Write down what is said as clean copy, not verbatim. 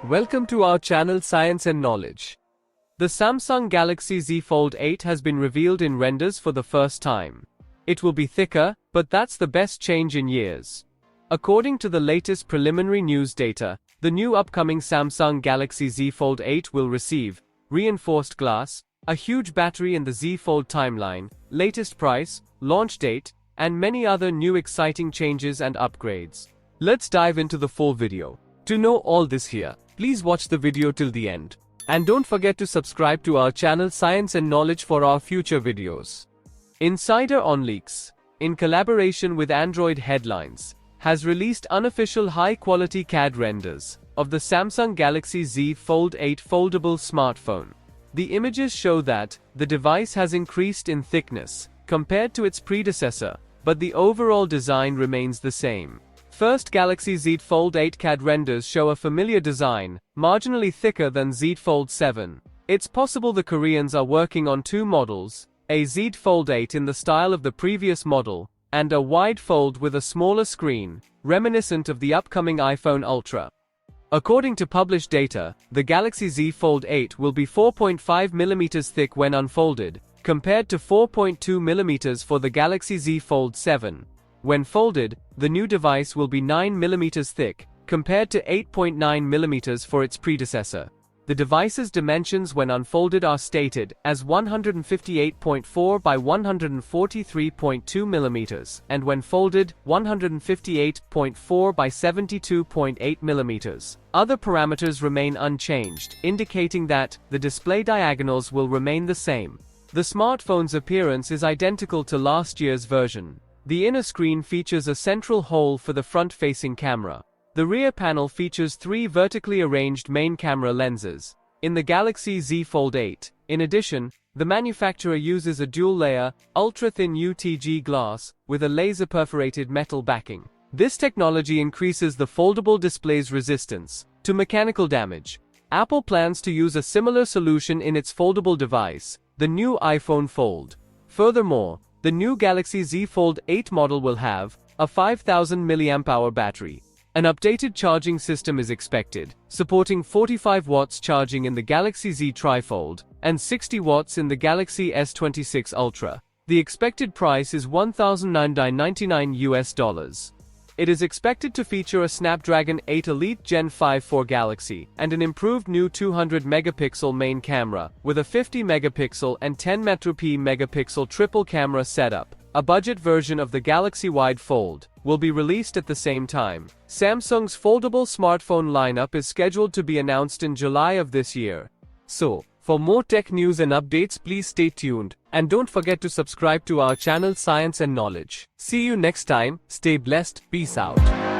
Welcome to our channel Science and Knowledge. The Samsung Galaxy Z Fold 8 has been revealed in renders for the first time. It will be thicker, but that's the best change in years. According to the latest preliminary news data, the new upcoming Samsung Galaxy Z Fold 8 will receive reinforced glass, a huge battery in the Z Fold timeline, latest price, launch date, and many other new exciting changes and upgrades. Let's dive into the full video. To know all this here, please watch the video till the end. And don't forget to subscribe to our channel Science and Knowledge for our future videos. Insider on Leaks, in collaboration with Android Headlines, has released unofficial high-quality CAD renders of the Samsung Galaxy Z Fold 8 foldable smartphone. The images show that the device has increased in thickness compared to its predecessor, but the overall design remains the same. First, Galaxy Z Fold 8 CAD renders show a familiar design, marginally thicker than Z Fold 7. It's possible the Koreans are working on two models, a Z Fold 8 in the style of the previous model, and a wide fold with a smaller screen, reminiscent of the upcoming iPhone Ultra. According to published data, the Galaxy Z Fold 8 will be 4.5mm thick when unfolded, compared to 4.2mm for the Galaxy Z Fold 7. When folded, the new device will be 9mm thick, compared to 8.9mm for its predecessor. The device's dimensions when unfolded are stated as 158.4 by 143.2mm, and when folded, 158.4 by 72.8mm. Other parameters remain unchanged, indicating that the display diagonals will remain the same. The smartphone's appearance is identical to last year's version. The inner screen features a central hole for the front-facing camera. The rear panel features three vertically arranged main camera lenses. In the Galaxy Z Fold 8, in addition, the manufacturer uses a dual-layer, ultra-thin UTG glass with a laser-perforated metal backing. This technology increases the foldable display's resistance to mechanical damage. Apple plans to use a similar solution in its foldable device, the new iPhone Fold. Furthermore, the new Galaxy Z Fold 8 model will have a 5000 mAh battery. An updated charging system is expected, supporting 45 watts charging in the Galaxy Z Trifold and 60 watts in the Galaxy S26 Ultra. The expected price is $1,999. It is expected to feature a Snapdragon 8 Elite Gen 5 for Galaxy and an improved new 200-megapixel main camera with a 50-megapixel and 10-megapixel triple camera setup. A budget version of the Galaxy Wide Fold will be released at the same time. Samsung's foldable smartphone lineup is scheduled to be announced in July of this year. So, for more tech news and updates, please stay tuned. And don't forget to subscribe to our channel Science and Knowledge. See you next time, stay blessed, peace out.